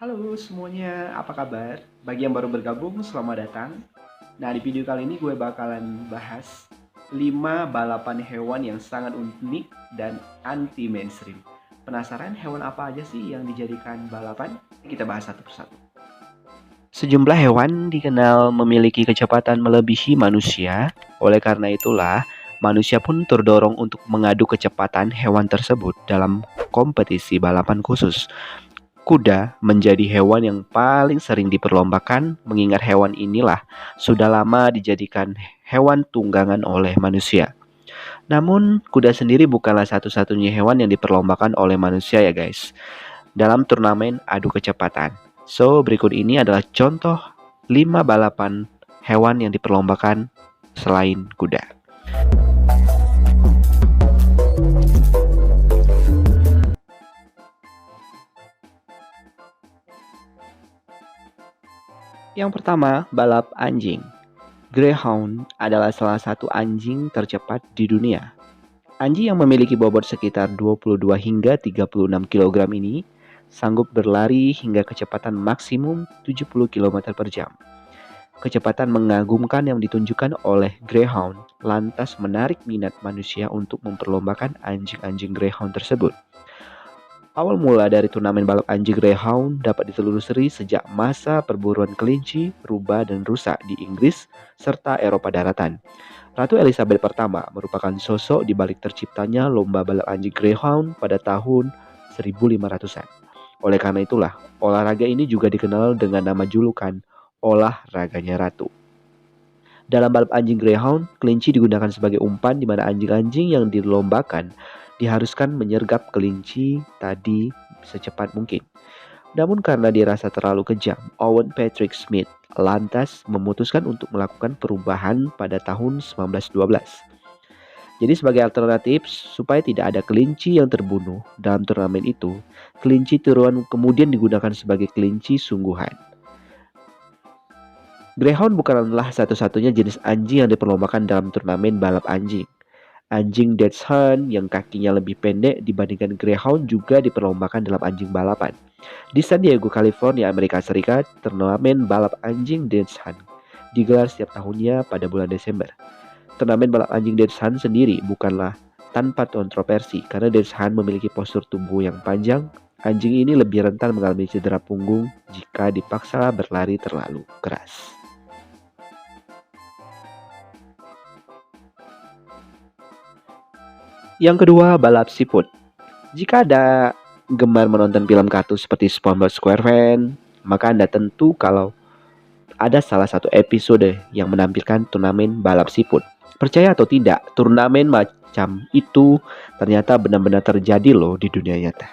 Halo semuanya, apa kabar? Bagi yang baru bergabung, selamat datang. Nah, di video kali ini gue bakalan bahas 5 balapan hewan yang sangat unik dan anti mainstream. Penasaran hewan apa aja sih yang dijadikan balapan? Kita bahas satu persatu. Sejumlah hewan dikenal memiliki kecepatan melebihi manusia. Oleh karena itulah, manusia pun terdorong untuk mengadu kecepatan hewan tersebut dalam kompetisi balapan khusus. Kuda menjadi hewan yang paling sering diperlombakan, mengingat hewan inilah sudah lama dijadikan hewan tunggangan oleh manusia. Namun, kuda sendiri bukanlah satu-satunya hewan yang diperlombakan oleh manusia ya guys, dalam turnamen adu kecepatan. So, berikut ini adalah contoh 5 balapan hewan yang diperlombakan selain kuda. Yang pertama, balap anjing. Greyhound adalah salah satu anjing tercepat di dunia. Anjing yang memiliki bobot sekitar 22 hingga 36 kg ini sanggup berlari hingga kecepatan maksimum 70 km per jam. Kecepatan mengagumkan yang ditunjukkan oleh Greyhound lantas menarik minat manusia untuk memperlombakan anjing-anjing Greyhound tersebut. Awal mula dari turnamen balap anjing Greyhound dapat ditelusuri sejak masa perburuan kelinci, rubah, dan rusa di Inggris serta Eropa daratan. Ratu Elizabeth pertama merupakan sosok di balik terciptanya lomba balap anjing Greyhound pada tahun 1500-an. Oleh karena itulah, olahraga ini juga dikenal dengan nama julukan olahraganya ratu. Dalam balap anjing Greyhound, kelinci digunakan sebagai umpan di mana anjing-anjing yang dilombakan diharuskan menyergap kelinci tadi secepat mungkin. Namun karena dirasa terlalu kejam, Owen Patrick Smith lantas memutuskan untuk melakukan perubahan pada tahun 1912. Jadi sebagai alternatif, supaya tidak ada kelinci yang terbunuh dalam turnamen itu, kelinci tiruan kemudian digunakan sebagai kelinci sungguhan. Greyhound bukanlah satu-satunya jenis anjing yang diperlombakan dalam turnamen balap anjing. Anjing Dachshund yang kakinya lebih pendek dibandingkan Greyhound juga diperlombakan dalam anjing balapan. Di San Diego, California, Amerika Serikat, turnamen balap anjing Dachshund digelar setiap tahunnya pada bulan Desember. Turnamen balap anjing Dachshund sendiri bukanlah tanpa kontroversi karena Dachshund memiliki postur tubuh yang panjang. Anjing ini lebih rentan mengalami cedera punggung jika dipaksa berlari terlalu keras. Yang kedua, balap siput. Jika Anda gemar menonton film kartun seperti SpongeBob SquarePants, maka Anda tentu kalau ada salah satu episode yang menampilkan turnamen balap siput. Percaya atau tidak, turnamen macam itu ternyata benar-benar terjadi loh di dunia nyata.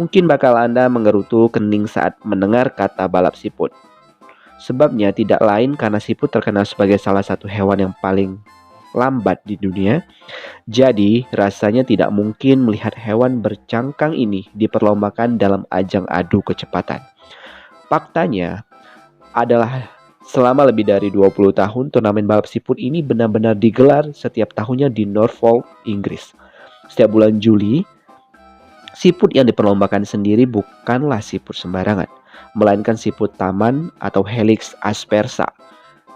Mungkin bakal Anda menggerutu kening saat mendengar kata balap siput. Sebabnya tidak lain karena siput terkenal sebagai salah satu hewan yang paling lambat di dunia. Jadi, rasanya tidak mungkin melihat hewan bercangkang ini diperlombakan dalam ajang adu kecepatan. Faktanya adalah selama lebih dari 20 tahun, turnamen balap siput ini benar-benar digelar setiap tahunnya di Norfolk, Inggris. Setiap bulan Juli, siput yang diperlombakan sendiri bukanlah siput sembarangan, melainkan siput taman atau Helix aspersa,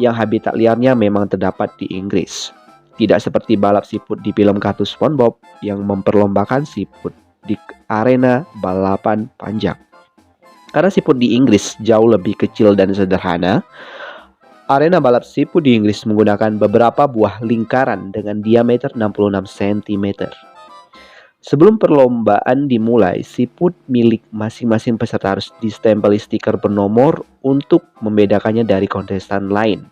yang habitat liarnya memang terdapat di Inggris. Tidak seperti balap siput di film kartun SpongeBob yang memperlombakan siput di arena balapan panjang. Karena siput di Inggris jauh lebih kecil dan sederhana, arena balap siput di Inggris menggunakan beberapa buah lingkaran dengan diameter 66 cm. Sebelum perlombaan dimulai, siput milik masing-masing peserta harus ditempeli stiker bernomor untuk membedakannya dari kontestan lain.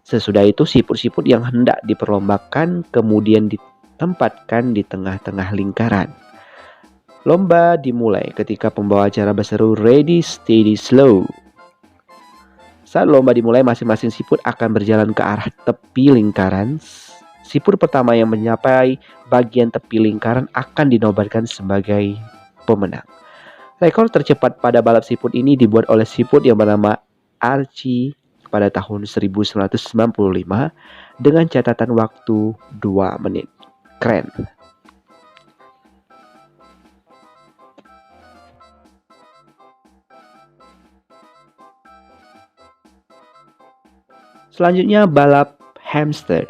Sesudah itu, siput-siput yang hendak diperlombakan kemudian ditempatkan di tengah-tengah lingkaran. Lomba dimulai ketika pembawa acara berseru "Ready, steady, slow". Saat lomba dimulai, masing-masing siput akan berjalan ke arah tepi lingkaran. Siput pertama yang mencapai bagian tepi lingkaran akan dinobatkan sebagai pemenang. Rekor tercepat pada balap siput ini dibuat oleh siput yang bernama Archie pada tahun 1995 dengan catatan waktu 2 menit. Keren. Selanjutnya balap hamster.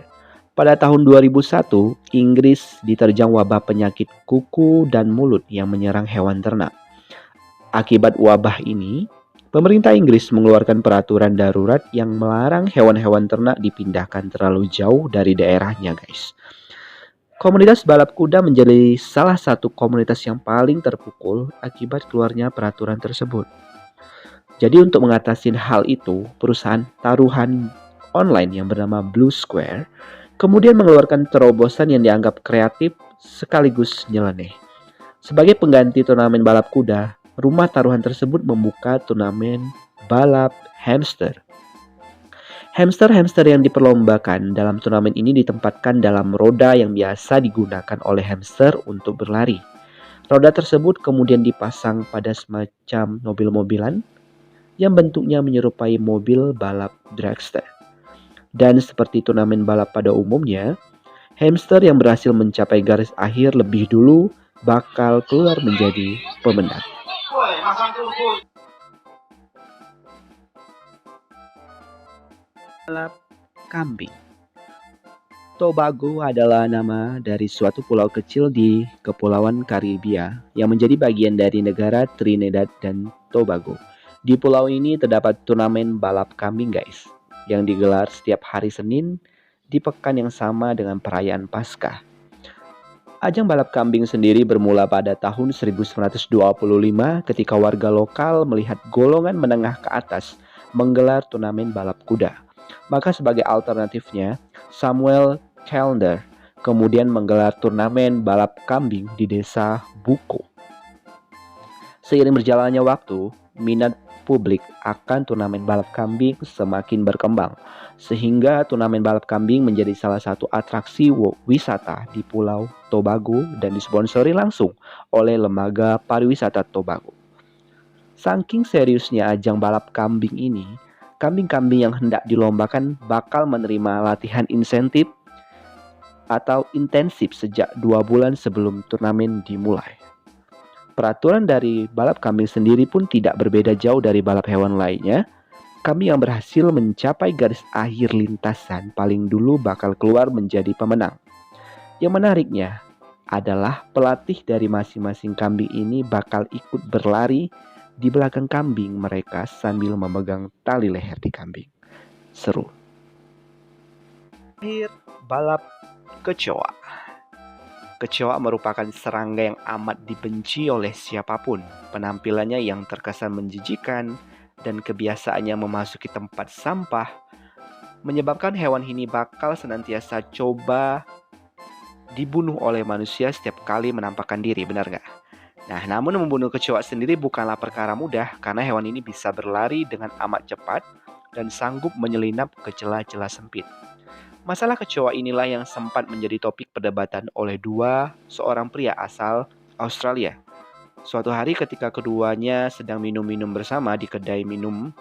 Pada tahun 2001, Inggris diterjang wabah penyakit kuku dan mulut yang menyerang hewan ternak. Akibat wabah ini, pemerintah Inggris mengeluarkan peraturan darurat yang melarang hewan-hewan ternak dipindahkan terlalu jauh dari daerahnya, guys. Komunitas balap kuda menjadi salah satu komunitas yang paling terpukul akibat keluarnya peraturan tersebut. Jadi untuk mengatasi hal itu, perusahaan taruhan online yang bernama Blue Square kemudian mengeluarkan terobosan yang dianggap kreatif sekaligus nyeleneh. Sebagai pengganti turnamen balap kuda, rumah taruhan tersebut membuka turnamen balap hamster. Hamster-hamster yang diperlombakan dalam turnamen ini ditempatkan dalam roda yang biasa digunakan oleh hamster untuk berlari. Roda tersebut kemudian dipasang pada semacam mobil-mobilan yang bentuknya menyerupai mobil balap dragster. Dan seperti turnamen balap pada umumnya, hamster yang berhasil mencapai garis akhir lebih dulu bakal keluar menjadi pemenang. Balap kambing. Tobago adalah nama dari suatu pulau kecil di Kepulauan Karibia yang menjadi bagian dari negara Trinidad dan Tobago. Di pulau ini terdapat turnamen balap kambing, guys, yang digelar setiap hari Senin di pekan yang sama dengan perayaan Paskah. Ajang balap kambing sendiri bermula pada tahun 1925 ketika warga lokal melihat golongan menengah ke atas menggelar turnamen balap kuda. Maka sebagai alternatifnya, Samuel Challenger kemudian menggelar turnamen balap kambing di desa Buko. Seiring berjalannya waktu, minat publik akan turnamen balap kambing semakin berkembang, sehingga turnamen balap kambing menjadi salah satu atraksi wisata di Pulau Tobago dan disponsori langsung oleh Lembaga Pariwisata Tobago. Saking seriusnya ajang balap kambing ini, kambing-kambing yang hendak dilombakan bakal menerima latihan insentif atau intensif sejak 2 bulan sebelum turnamen dimulai. Peraturan dari balap kambing sendiri pun tidak berbeda jauh dari balap hewan lainnya. Kambing yang berhasil mencapai garis akhir lintasan paling dulu bakal keluar menjadi pemenang. Yang menariknya adalah pelatih dari masing-masing kambing ini bakal ikut berlari di belakang kambing mereka sambil memegang tali leher di kambing. Seru. Akhir balap kecoa. Kecoa merupakan serangga yang amat dibenci oleh siapapun. Penampilannya yang terkesan menjijikan dan kebiasaannya memasuki tempat sampah menyebabkan hewan ini bakal senantiasa coba dibunuh oleh manusia setiap kali menampakkan diri, benar nggak? Nah, namun membunuh kecoa sendiri bukanlah perkara mudah karena hewan ini bisa berlari dengan amat cepat dan sanggup menyelinap ke celah-celah sempit. Masalah kecoa inilah yang sempat menjadi topik perdebatan oleh seorang pria asal Australia. Suatu hari ketika keduanya sedang minum-minum bersama di kedai minum,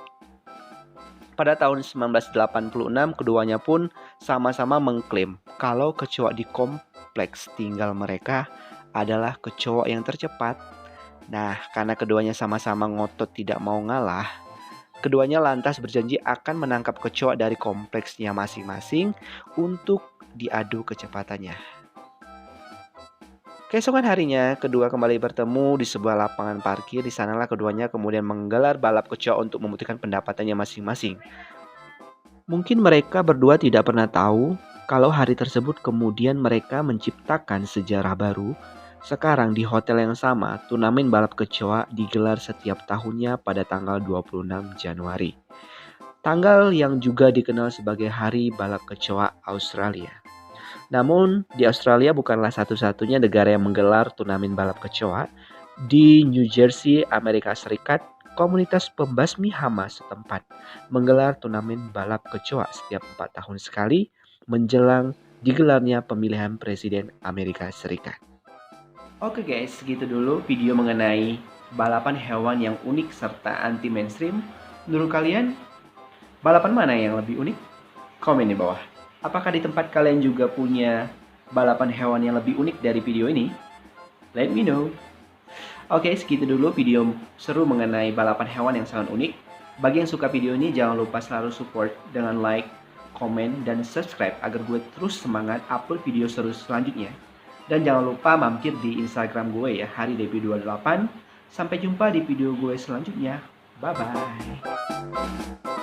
pada tahun 1986 keduanya pun sama-sama mengklaim kalau kecoa di kompleks tinggal mereka adalah kecoa yang tercepat. Nah, karena keduanya sama-sama ngotot tidak mau ngalah, keduanya lantas berjanji akan menangkap kecoa dari kompleksnya masing-masing untuk diadu kecepatannya. Keesokan harinya, kedua kembali bertemu di sebuah lapangan parkir. Di sanalah keduanya kemudian menggelar balap kecoa untuk membuktikan pendapatannya masing-masing. Mungkin mereka berdua tidak pernah tahu kalau hari tersebut kemudian mereka menciptakan sejarah baru. Sekarang di hotel yang sama, turnamen balap kecoa digelar setiap tahunnya pada tanggal 26 Januari. Tanggal yang juga dikenal sebagai Hari Balap Kecoa Australia. Namun, di Australia bukanlah satu-satunya negara yang menggelar turnamen balap kecoa. Di New Jersey, Amerika Serikat, komunitas pembasmi hama setempat menggelar turnamen balap kecoa setiap 4 tahun sekali menjelang digelarnya pemilihan Presiden Amerika Serikat. Oke guys, segitu dulu video mengenai balapan hewan yang unik serta anti mainstream. Menurut kalian, balapan mana yang lebih unik? Komen di bawah. Apakah di tempat kalian juga punya balapan hewan yang lebih unik dari video ini? Let me know. Oke, segitu dulu video seru mengenai balapan hewan yang sangat unik. Bagi yang suka video ini, jangan lupa selalu support dengan like, komen, dan subscribe agar gue terus semangat upload video seru selanjutnya. Dan jangan lupa mampir di Instagram gue ya, HariDP28. Sampai jumpa di video gue selanjutnya. Bye-bye.